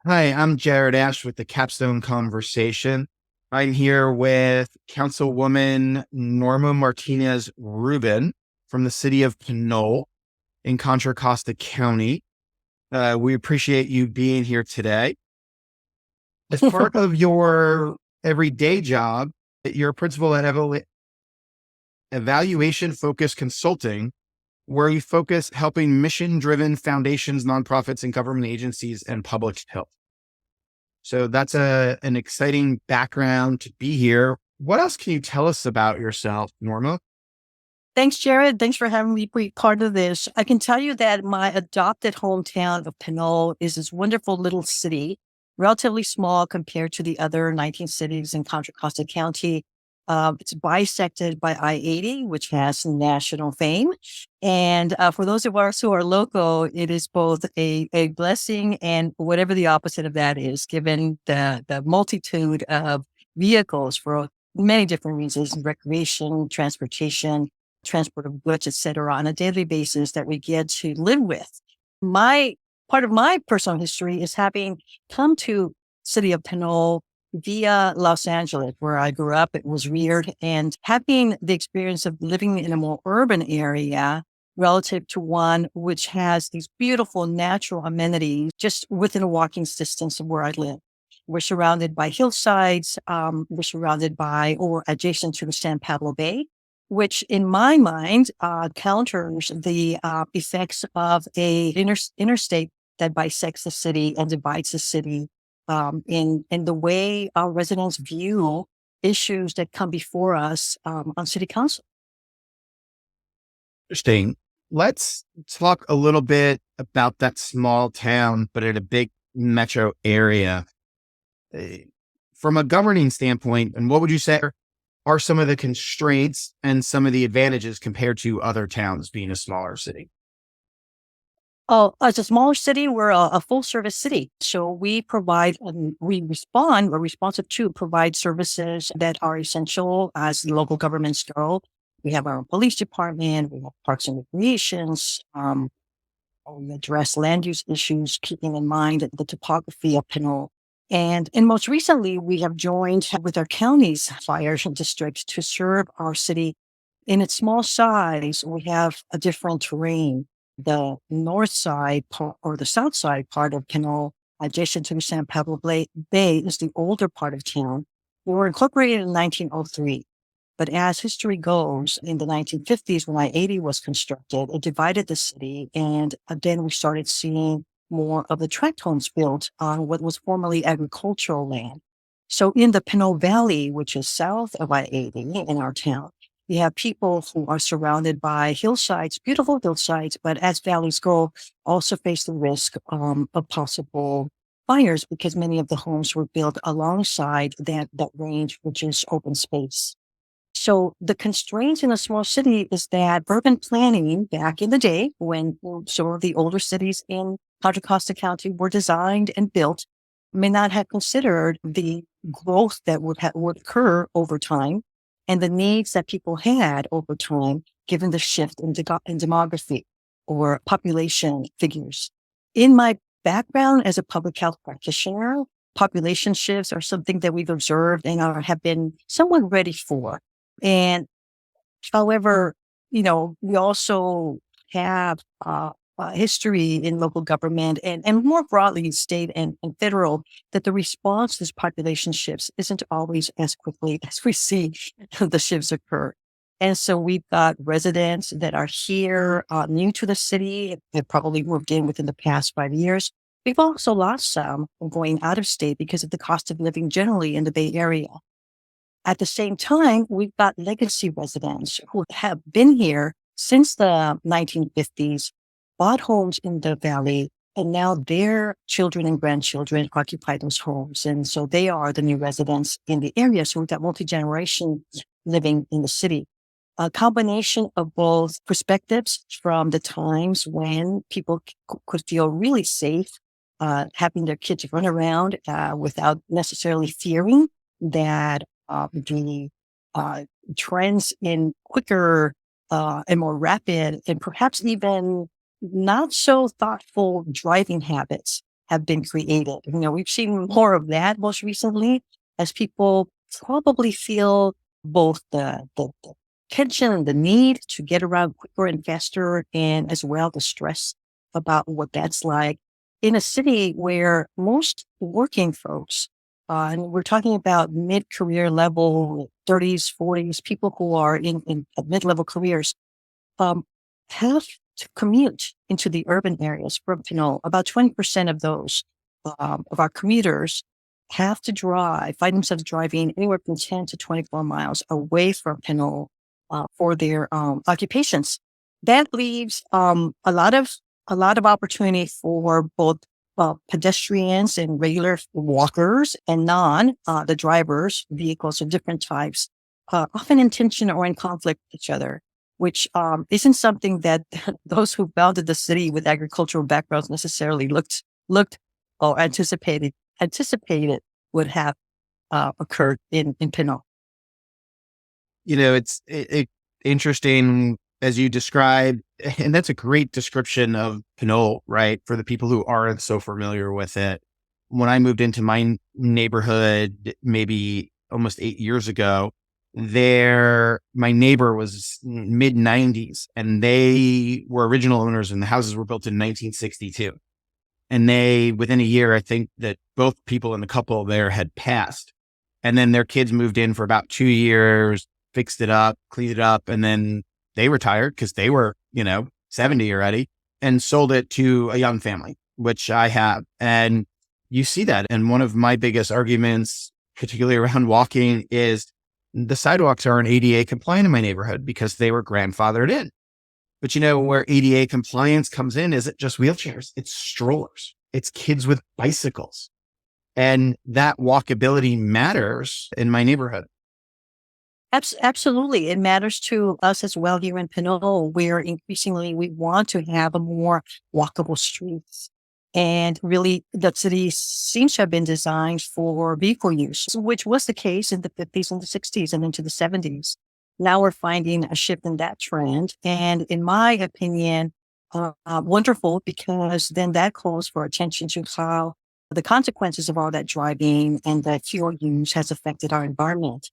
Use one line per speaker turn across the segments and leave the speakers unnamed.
Hi, I'm Jared Asch with the Capstone Conversation. I'm here with Councilwoman Norma Martinez Rubin from the city of Pinole in Contra Costa County. We appreciate you being here today. As part of your everyday job, you're a principal at Evaluation Focused Consulting, where you focus helping mission-driven foundations, nonprofits, and government agencies and public health. So that's an exciting background to be here. What else can you tell us about yourself, Norma?
Thanks, Jared. Thanks for having me be part of this. I can tell you that my adopted hometown of Pinole is this wonderful little city, relatively small compared to the other 19 cities in Contra Costa County. It's bisected by I-80, which has national fame. And for those of us who are local, it is both a blessing and whatever the opposite of that is, given the multitude of vehicles for many different reasons, recreation, transport of goods, et cetera, on a daily basis that we get to live with. My part of my personal history is having come to city of Pinole via Los Angeles, where I grew up, it was reared, and having the experience of living in a more urban area relative to one which has these beautiful natural amenities just within a walking distance of where I live. We're surrounded by hillsides. We're surrounded by or adjacent to the San Pablo Bay, which in my mind counters the effects of a interstate that bisects the city and divides the city in the way our residents view issues that come before us on city council.
Interesting. Let's talk a little bit about that small town, but in a big metro area. From a governing standpoint, and what would you say are some of the constraints and some of the advantages compared to other towns being a smaller city?
Oh, as a smaller city, we're a full service city. So we provide, we're responsive to provide services that are essential as local governments go. We have our own police department, we have parks and recreations, we address land use issues, keeping in mind the topography of Pinole. And most recently, we have joined with our county's fire district to serve our city. In its small size, we have a different terrain. The north side or the south side part of Pinole, adjacent to the San Pablo Bay, is the older part of town. We were incorporated in 1903. But as history goes, in the 1950s, when I-80 was constructed, it divided the city. And then we started seeing more of the tract homes built on what was formerly agricultural land. So in the Pinole Valley, which is south of I-80 in our town, we have people who are surrounded by hillsides, beautiful hillsides, but as valleys go, also face the risk of possible fires because many of the homes were built alongside that range, which is open space. So the constraint in a small city is that urban planning back in the day, when some of the older cities in Contra Costa County were designed and built, may not have considered the growth that would occur over time and the needs that people had over time, given the shift in demography or population figures. In my background as a public health practitioner, population shifts are something that we've observed and have been somewhat ready for. And however, we also have history in local government and more broadly state and federal that the response to this population shifts isn't always as quickly as we see the shifts occur. And so we've got residents that are here new to the city, have probably moved in within the past 5 years. We've also lost some going out of state because of the cost of living generally in the Bay Area. At the same time, we've got legacy residents who have been here since the 1950s, bought homes in the valley, and now their children and grandchildren occupy those homes. And so they are the new residents in the area. So we've got multi-generation living in the city. A combination of both perspectives from the times when people could feel really safe, having their kids run around without necessarily fearing that the trends in quicker and more rapid and perhaps even not so thoughtful driving habits have been created. We've seen more of that most recently as people probably feel both the tension and the need to get around quicker and faster, and as well the stress about what that's like in a city where most working folks, and we're talking about mid-career level, 30s, 40s, people who are in mid-level careers, um, have to commute into the urban areas from Pinole. About 20% of those, of our commuters have to find themselves driving anywhere from 10 to 24 miles away from Pinole for their occupations. That leaves a lot of opportunity for both pedestrians and regular walkers and the drivers, vehicles of different types, often in tension or in conflict with each other, which isn't something that those who founded the city with agricultural backgrounds necessarily looked or anticipated would have occurred in Pinole.
It's interesting as you described, and that's a great description of Pinole, right? For the people who aren't so familiar with it. When I moved into my neighborhood, maybe almost 8 years ago, my neighbor was mid 90s and they were original owners and the houses were built in 1962. And within a year, I think that both people in the couple there had passed. And then their kids moved in for about 2 years, fixed it up, cleaned it up, and then they retired because they were, 70 already, and sold it to a young family, which I have. And you see that. And one of my biggest arguments, particularly around walking, is the sidewalks aren't ADA compliant in my neighborhood because they were grandfathered in. But where ADA compliance comes in isn't just wheelchairs, it's strollers, it's kids with bicycles. And that walkability matters in my neighborhood.
Absolutely. It matters to us as well here in Pinole, where increasingly we want to have a more walkable streets. And really, the city seems to have been designed for vehicle use, which was the case in the 50s and the 60s and into the 70s. Now we're finding a shift in that trend. And in my opinion, wonderful, because then that calls for attention to how the consequences of all that driving and that fuel use has affected our environment.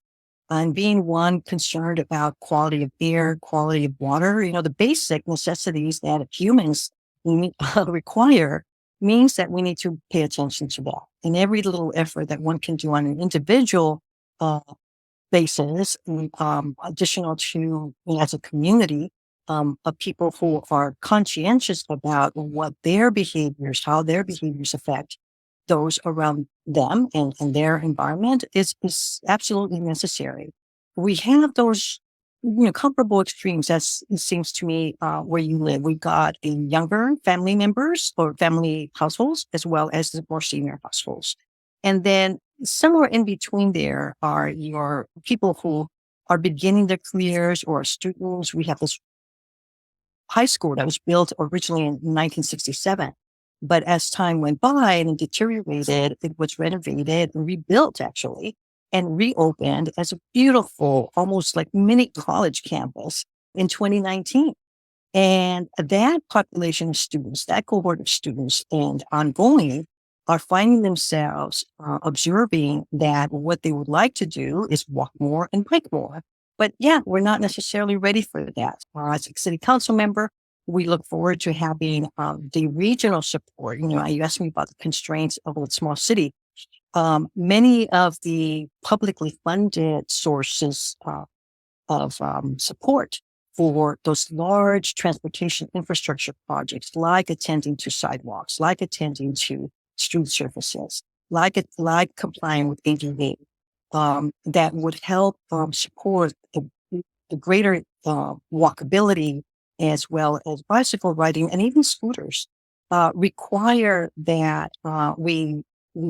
And being one concerned about quality of air, quality of water, the basic necessities that humans require, means that we need to pay attention to that. And every little effort that one can do on an individual basis, additional to as a community of people who are conscientious about how their behaviors affect those around them and their environment is absolutely necessary. We have those, comparable extremes, as it seems to me, where you live. We've got younger family members or family households, as well as the more senior households. And then somewhere in between there are your people who are beginning their careers or students. We have this high school that was built originally in 1967. But as time went by and it deteriorated, it was renovated and rebuilt actually and reopened as a beautiful, almost like mini college campus in 2019. And that population of students, that cohort of students and ongoing are finding themselves observing that what they would like to do is walk more and bike more. But yeah, we're not necessarily ready for that. As a city council member, we look forward to having the regional support. You asked me about the constraints of a small city. Many of the publicly funded sources of support for those large transportation infrastructure projects, like attending to sidewalks, like attending to street surfaces, like complying with ADA, that would help support the greater walkability as well as bicycle riding and even scooters, require that we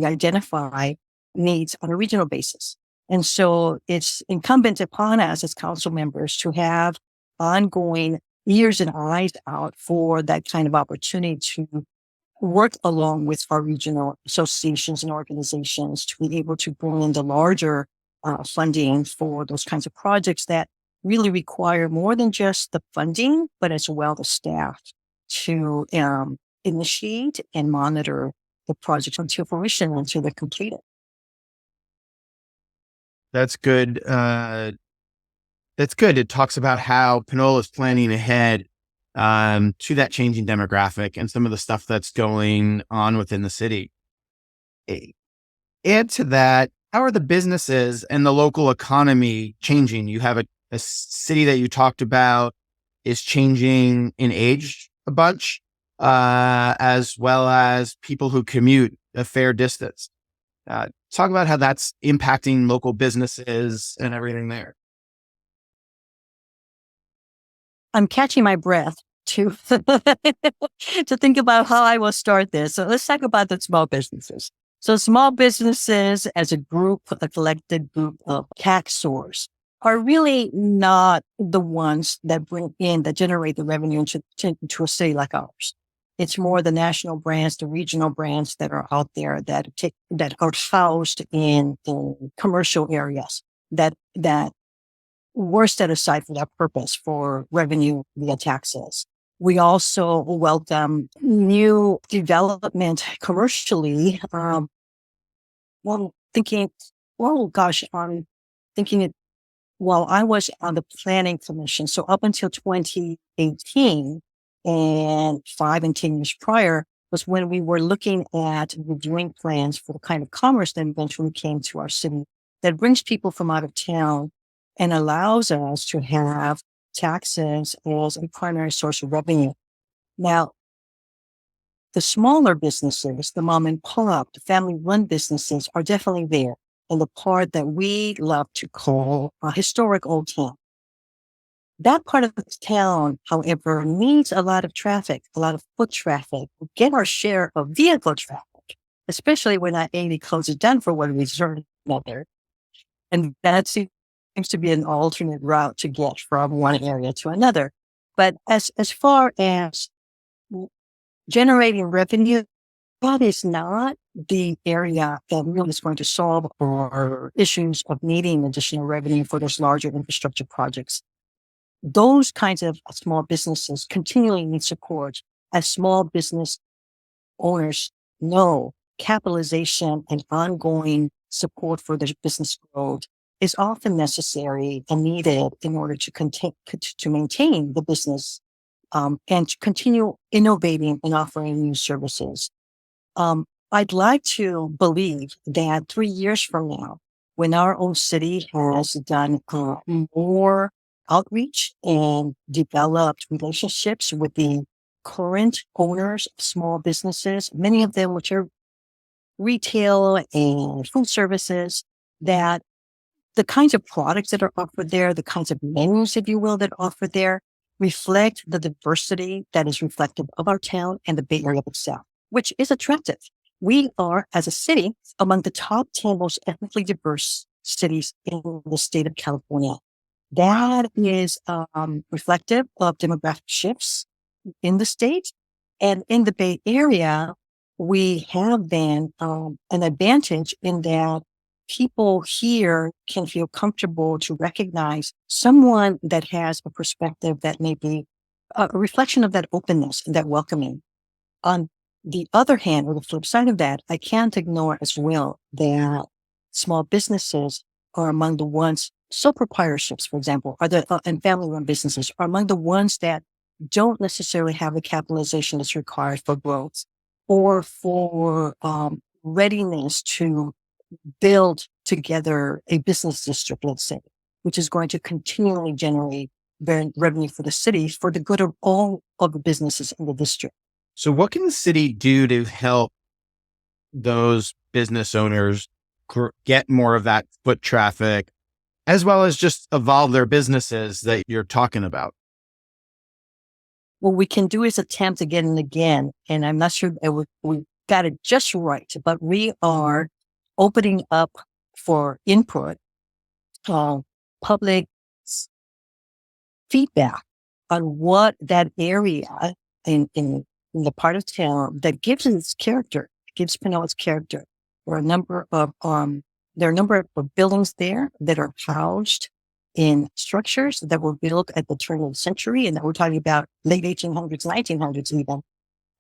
identify needs on a regional basis. And so it's incumbent upon us as council members to have ongoing ears and eyes out for that kind of opportunity to work along with our regional associations and organizations to be able to bring in the larger funding for those kinds of projects that really require more than just the funding, but as well the staff to initiate and monitor the project until fruition, until they're completed.
That's good. That's good. It talks about how Pinole is planning ahead to that changing demographic and some of the stuff that's going on within the city. Add to that, how are the businesses and the local economy changing? You have a city that you talked about is changing in age a bunch, as well as people who commute a fair distance. Talk about how that's impacting local businesses and everything there.
I'm catching my breath to to think about how I will start this. So let's talk about the small businesses. So small businesses as a group, a collected group of taxors, are really not the ones that generate the revenue into a city like ours. It's more the national brands, the regional brands that are out there that are housed in commercial areas that were set aside for that purpose, for revenue via taxes. We also welcome new development commercially. I'm thinking it while I was on the planning commission. So up until 2018 and 5 and 10 years prior was when we were looking at reviewing plans for the kind of commerce that eventually came to our city that brings people from out of town and allows us to have taxes as a primary source of revenue. Now, the smaller businesses, the mom and pop, the family-run businesses are definitely there in the part that we love to call a historic old town. That part of the town, however, needs a lot of traffic, a lot of foot traffic, to get our share of vehicle traffic, especially when I-80 closes down for one reason or another. And that seems to be an alternate route to get from one area to another. But as far as generating revenue, that is not the area that really is going to solve our issues of needing additional revenue for those larger infrastructure projects. Those kinds of small businesses continually need support. As small business owners know, capitalization and ongoing support for their business growth is often necessary and needed in order to maintain the business and to continue innovating and offering new services. I'd like to believe that 3 years from now, when our own city has done more outreach and developed relationships with the current owners of small businesses, many of them which are retail and food services, that the kinds of products that are offered there, the kinds of menus, if you will, that are offered there reflect the diversity that is reflective of our town and the Bay Area itself, which is attractive. We are, as a city, among the top 10 most ethnically diverse cities in the state of California. That is reflective of demographic shifts in the state. And in the Bay Area, we have then an advantage in that people here can feel comfortable to recognize someone that has a perspective that may be a reflection of that openness and that welcoming. On the other hand, or the flip side of that, I can't ignore as well that small businesses are among the ones, sole proprietorships, for example, and family-run businesses are among the ones that don't necessarily have the capitalization that's required for growth or for readiness to build together a business district, let's say, which is going to continually generate revenue for the city for the good of all of the businesses in the district.
So what can the city do to help those business owners get more of that foot traffic, as well as just evolve their businesses that you're talking about?
What we can do is attempt again and again, and I'm not sure that we got it just right, but we are opening up for input, public feedback on what that area in the part of town that gives it its character, gives Pinole its character. There are a number of buildings there that are housed in structures that were built at the turn of the century, and that we're talking about late 1800s, 1900s even,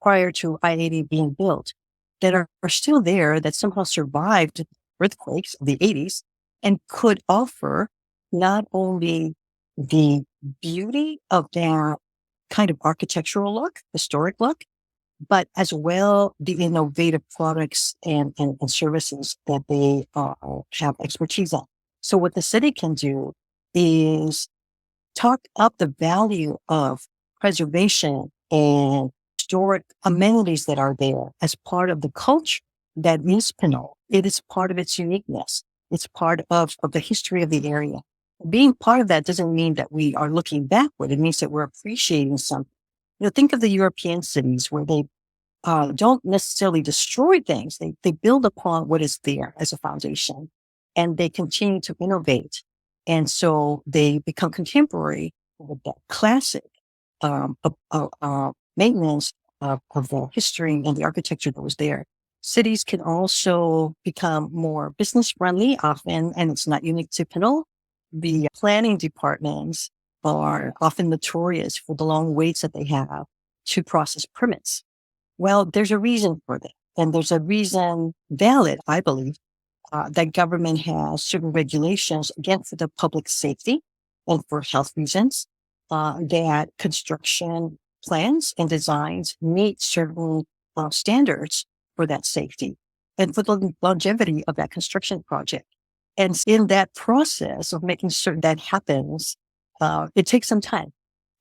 prior to I-80 being built. that are still there that somehow survived earthquakes of the 80s and could offer not only the beauty of their kind of architectural look, historic look, but as well the innovative products and services that they have expertise in. So what the city can do is talk up the value of preservation and historic amenities that are there as part of the culture that is Pinole. It is part of its uniqueness. It's part of the history of the area. Being part of that doesn't mean that we are looking backward. It means that we're appreciating something. Think of the European cities where they don't necessarily destroy things. They build upon what is there as a foundation, and they continue to innovate. And so they become contemporary with that classic maintenance of the history and the architecture that was there. Cities can also become more business friendly often, and it's not unique to Pinole. The planning departments are often notorious for the long waits that they have to process permits. Well, there's a reason for that. And there's a reason valid, I believe, that government has certain regulations, again, for the public safety and for health reasons, that construction plans and designs meet certain standards for that safety and for the longevity of that construction project. And in that process of making certain that happens, it takes some time.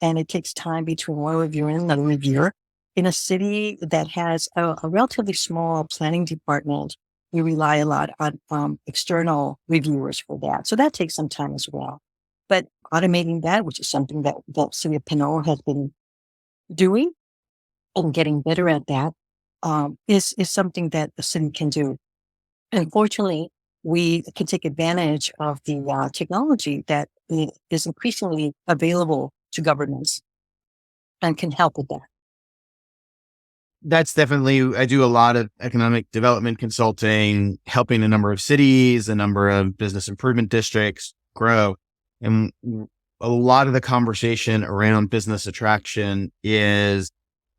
And it takes time between one reviewer and another reviewer. In a city that has a relatively small planning department, we rely a lot on external reviewers for that. So that takes some time as well. But automating that, which is something that the city of Pinole has been doing and getting better at that, is something that the city can do. And fortunately, we can take advantage of the technology that is increasingly available to governments and can help with that.
That's definitely, I do a lot of economic development consulting, helping a number of cities, a number of business improvement districts grow. And a lot of the conversation around business attraction is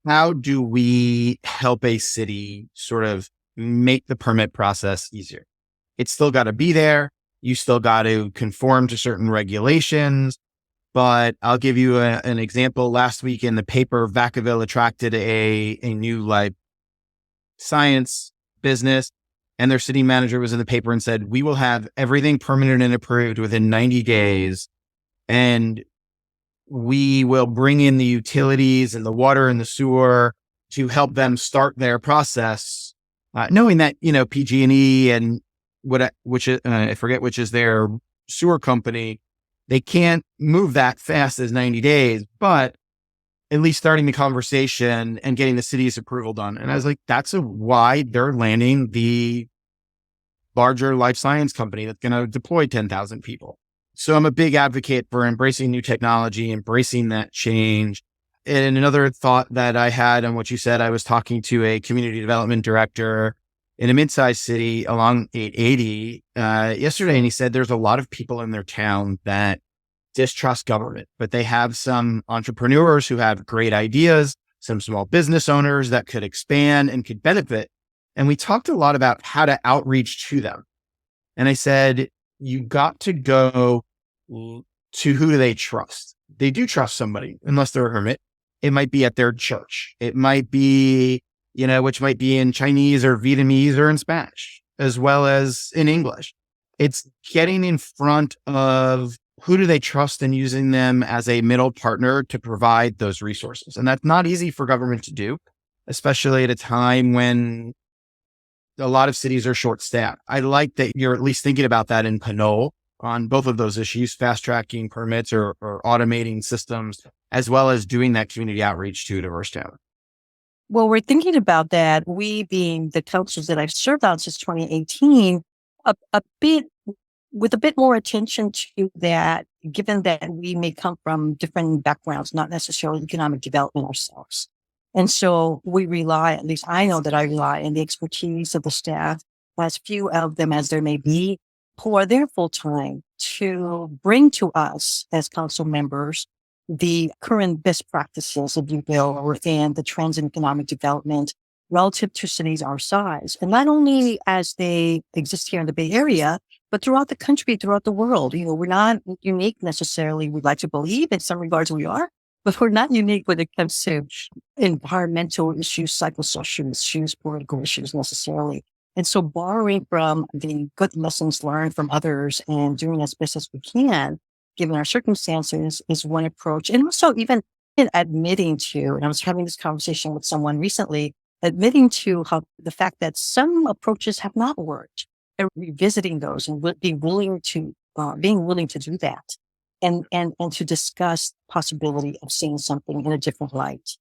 how do we help a city sort of make the permit process easier? It's still got to be there. You still got to conform to certain regulations. But I'll give you an example. Last week in the paper, Vacaville attracted a new life science business, and their city manager was in the paper and said, we will have everything permitted and approved within 90 days. And we will bring in the utilities and the water and the sewer to help them start their process, knowing that, PG&E and I forget which is their sewer company, they can't move that fast as 90 days, but at least starting the conversation and getting the city's approval done. And I was like, that's why they're landing the larger life science company that's going to deploy 10,000 people. So I'm a big advocate for embracing new technology, embracing that change. And another thought that I had on what you said, I was talking to a community development director in a mid-sized city along 880 yesterday, and he said there's a lot of people in their town that distrust government, but they have some entrepreneurs who have great ideas, some small business owners that could expand and could benefit. And we talked a lot about how to outreach to them. And I said, you got to go to who do they trust? They do trust somebody, unless they're a hermit. It might be at their church. It might be, which might be in Chinese or Vietnamese or in Spanish, as well as in English. It's getting in front of who do they trust and using them as a middle partner to provide those resources. And that's not easy for government to do, especially at a time when a lot of cities are short-staffed. I like that you're at least thinking about that in Pinole on both of those issues, fast-tracking permits or automating systems, as well as doing that community outreach to diverse town.
Well, we're thinking about that. We being the councils that I've served on since 2018, with a bit more attention to that, given that we may come from different backgrounds, not necessarily economic development ourselves. And so we rely, at least I know that I rely on the expertise of the staff, as few of them as there may be, who are there full time to bring to us as council members the current best practices, if you will, within the trends in economic development relative to cities our size. And not only as they exist here in the Bay Area, but throughout the country, throughout the world. We're not unique necessarily. We'd like to believe in some regards we are, but we're not unique when it comes to environmental issues, psychosocial issues, political issues necessarily. And so borrowing from the good lessons learned from others and doing as best as we can, given our circumstances, is one approach. And also even in admitting to, and I was having this conversation with someone recently, admitting to how the fact that some approaches have not worked and revisiting those and being willing to do that and to discuss possibility of seeing something in a different light.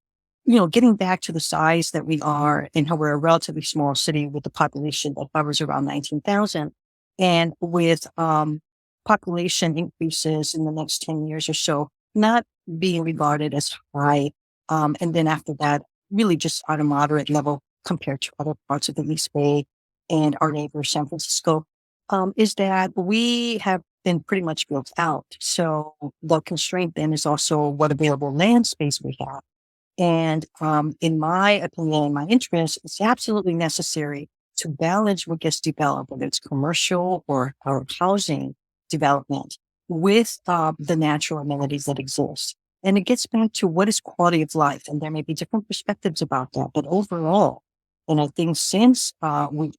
Getting back to the size that we are and how we're a relatively small city with a population that hovers around 19,000, and with population increases in the next 10 years or so, not being regarded as high. And then after that, really just on a moderate level compared to other parts of the East Bay and our neighbor, San Francisco, is that we have been pretty much built out. So the constraint then is also what available land space we have. And in my opinion, in my interest, it's absolutely necessary to balance what gets developed, whether it's commercial or housing development, with the natural amenities that exist. And it gets back to what is quality of life. And there may be different perspectives about that. But overall, and I think since we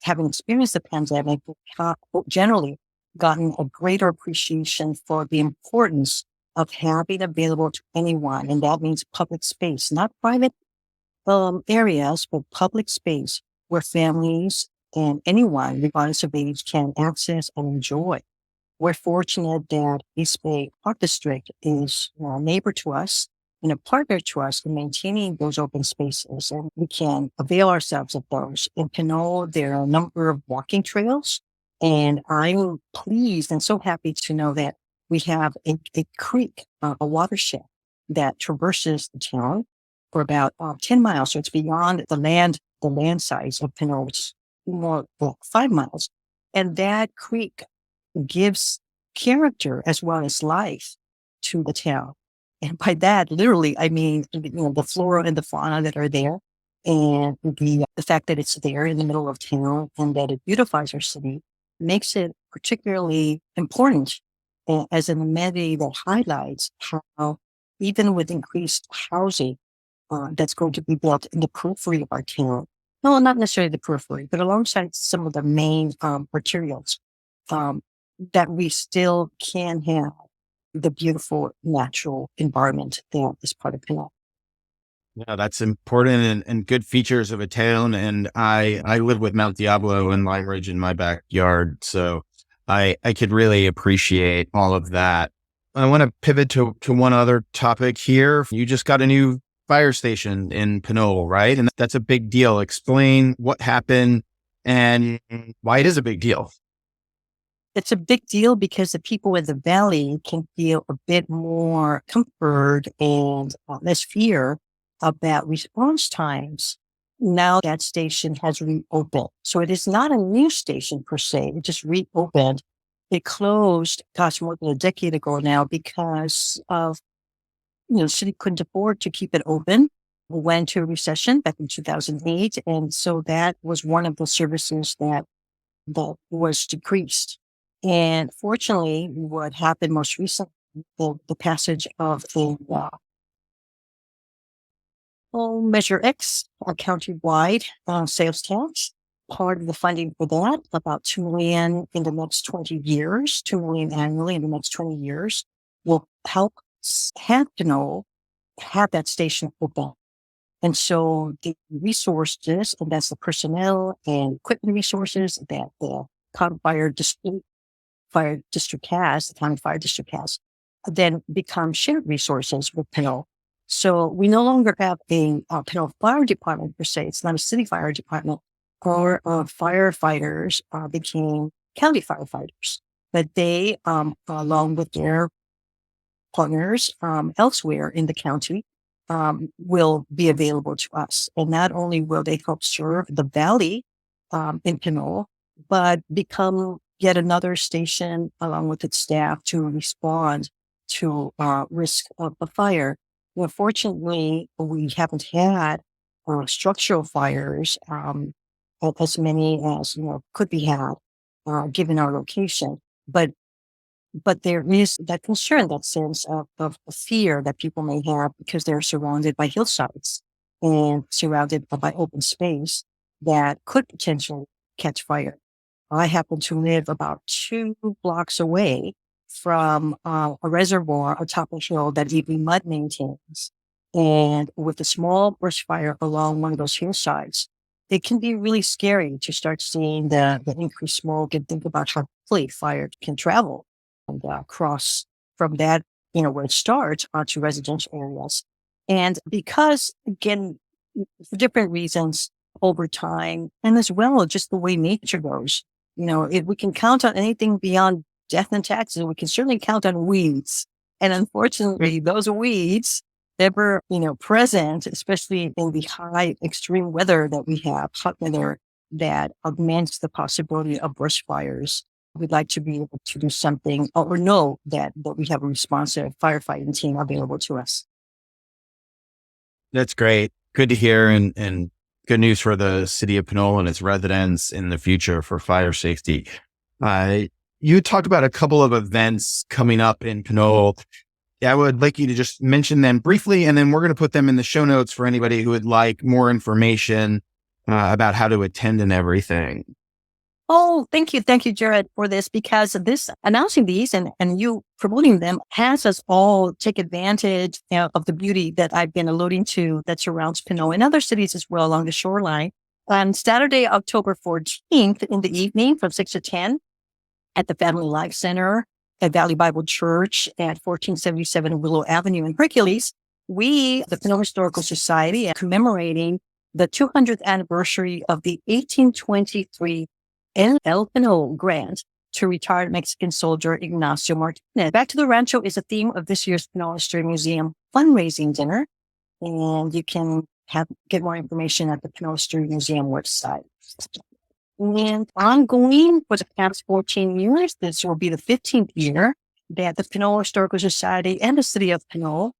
having experienced the pandemic, we've generally gotten a greater appreciation for the importance of having available to anyone. And that means public space, not private areas, but public space where families and anyone, regardless of age, can access and enjoy. We're fortunate that East Bay Park District is a neighbor to us and a partner to us in maintaining those open spaces, and we can avail ourselves of those. In Pinole, there are a number of walking trails, and I'm pleased and so happy to know that we have a creek, a watershed that traverses the town for about 10 miles. So it's beyond the land size of Pinole, which is more like 5 miles. And that creek gives character as well as life to the town. And by that, literally, I mean, the flora and the fauna that are there, and the fact that it's there in the middle of town and that it beautifies our city makes it particularly important as an amenity that highlights how, even with increased housing that's going to be built in the periphery of our town, no, not necessarily the periphery, but alongside some of the main arterials, that we still can have the beautiful natural environment that is part of Pinole.
Yeah, that's important and good features of a town. And I live with Mount Diablo and Lime Ridge in my backyard. So I could really appreciate all of that. I want to pivot to one other topic here. You just got a new fire station in Pinole, right? And that's a big deal. Explain what happened and why it is a big deal.
It's a big deal because the people in the valley can feel a bit more comfort and less fear about response times now that station has reopened. So it is not a new station per se. It just reopened. It closed, more than a decade ago now because of, the city couldn't afford to keep it open. We went to a recession back in 2008. And so that was one of the services that was decreased. And fortunately, what happened most recently, the passage of the Measure X, a county-wide sales tax. Part of the funding for that, about $2 million in the next 20 years, $2 million annually in the next 20 years, will help Pinole have that station open. And so the resources, and that's the personnel and equipment resources that the county fire district has, the county fire district has, then become shared resources with Pinole. So we no longer have a Pinole Fire Department per se. It's not a city fire department. Our firefighters became county firefighters, but they, along with their partners elsewhere in the county, will be available to us. And not only will they help serve the valley in Pinole, but become yet another station along with its staff to respond to risk of a fire. Fortunately, we haven't had structural fires, as many as, could be had, given our location. But there is that concern, that sense of fear that people may have because they're surrounded by hillsides and surrounded by open space that could potentially catch fire. I happen to live about 2 blocks away from a reservoir atop a hill that even Mud maintains. And with a small brush fire along one of those hillsides, it can be really scary to start seeing the increased smoke and think about how quickly fire can travel and cross from that, where it starts onto residential areas. And because, again, for different reasons over time, and as well just the way nature goes, if we can count on anything beyond death and taxes, we can certainly count on weeds. And unfortunately, those weeds ever, present, especially in the high extreme weather that we have, hot weather that augments the possibility of brush fires. We'd like to be able to do something or know that we have a responsive firefighting team available to us.
That's great. Good to hear, and good news for the city of Pinole and its residents in the future for fire safety. You talked about a couple of events coming up in Pinole. I would like you to just mention them briefly, and then we're going to put them in the show notes for anybody who would like more information about how to attend and everything.
Oh, thank you. Thank you, Jared, for this, because this announcing these and you promoting them has us all take advantage of the beauty that I've been alluding to that surrounds Pinole and other cities as well along the shoreline. On Saturday, October 14th in the evening from 6 to 10 at the Family Life Center at Valley Bible Church at 1477 Willow Avenue in Hercules, we, the Pinole Historical Society, are commemorating the 200th anniversary of the 1823 El Pinole grant to retired Mexican soldier Ignacio Martinez. Back to the Rancho is a theme of this year's Pinole History Museum fundraising dinner, and you can get more information at the Pinole History Museum website. And ongoing for the past 14 years, this will be the 15th year that the Pinole Historical Society and the City of Pinole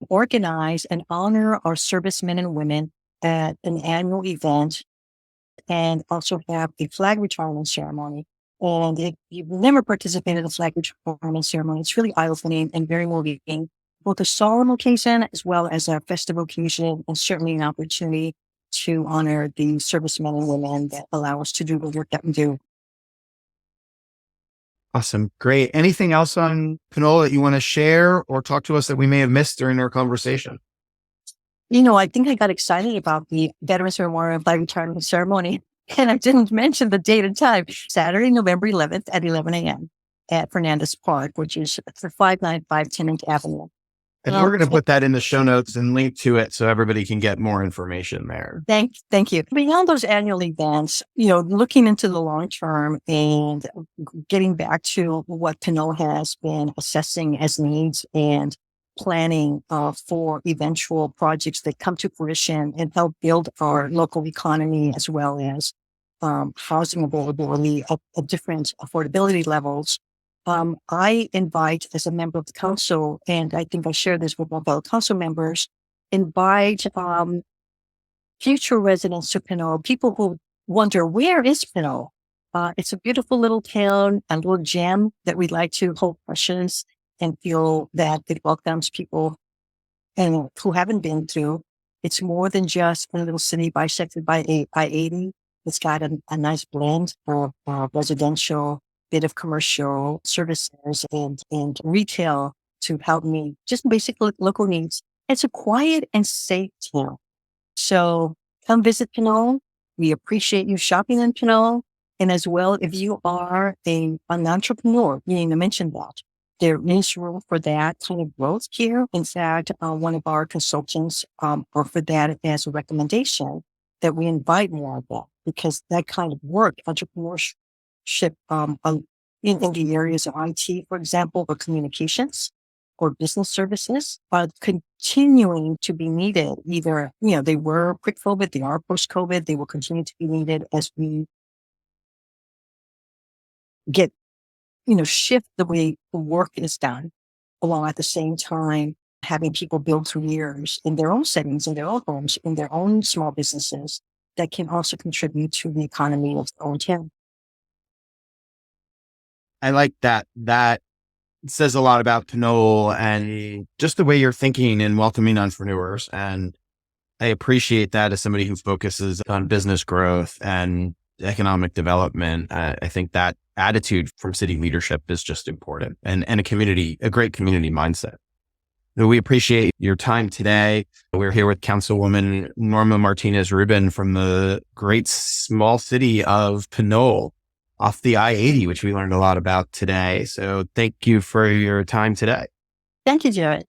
organize and honor our servicemen and women at an annual event, and also have the flag retirement ceremony. And if you've never participated in the flag retirement ceremony, it's really eye-opening and very moving, both a solemn occasion as well as a festive occasion, and certainly an opportunity to honor the servicemen and women that allow us to do the work that we do.
Awesome. Great. Anything else on Pinole that you want to share or talk to us that we may have missed during our conversation?
I think I got excited about the Veterans Memorial Flag Retirement Ceremony, and I didn't mention the date and time. Saturday, November 11th at 11 a.m. at Fernandez Park, which is for 595 Tenant Avenue.
And we're going to put that in the show notes and link to it so everybody can get more information there.
Thank you. Beyond those annual events, looking into the long term and getting back to what Pinole has been assessing as needs and planning for eventual projects that come to fruition and help build our local economy, as well as housing availability at different affordability levels. I invite, as a member of the council, and I think I share this with my fellow council members, invite future residents to Pinole, people who wonder, where is Pinole? It's a beautiful little town, a little gem that we'd like to hold precious and feel that it welcomes people and who haven't been through. It's more than just a little city bisected by I-80. It's got a nice blend of residential, bit of commercial services and retail to help meet just basic local needs. It's a quiet and safe town. So come visit Pinole. We appreciate you shopping in Pinole. And as well, if you are an entrepreneur, you need to mention that. There is room for that kind of growth here. In fact, one of our consultants offered that as a recommendation that we invite more of that, because that kind of work, entrepreneurship in the areas of IT, for example, or communications or business services are continuing to be needed. Either, they were pre-COVID, they are post-COVID, they will continue to be needed as we get shift the way the work is done, while at the same time having people build careers in their own settings, in their own homes, in their own small businesses that can also contribute to the economy of their own town.
I like that. That says a lot about Pinole and just the way you're thinking and welcoming entrepreneurs. And I appreciate that as somebody who focuses on business growth and economic development. I think that attitude from city leadership is just important and a great community mindset. So we appreciate your time today. We're here with Councilwoman Norma Martinez Rubin from the great small city of Pinole off the I-80, which we learned a lot about today. So thank you for your time today.
Thank you, Jared.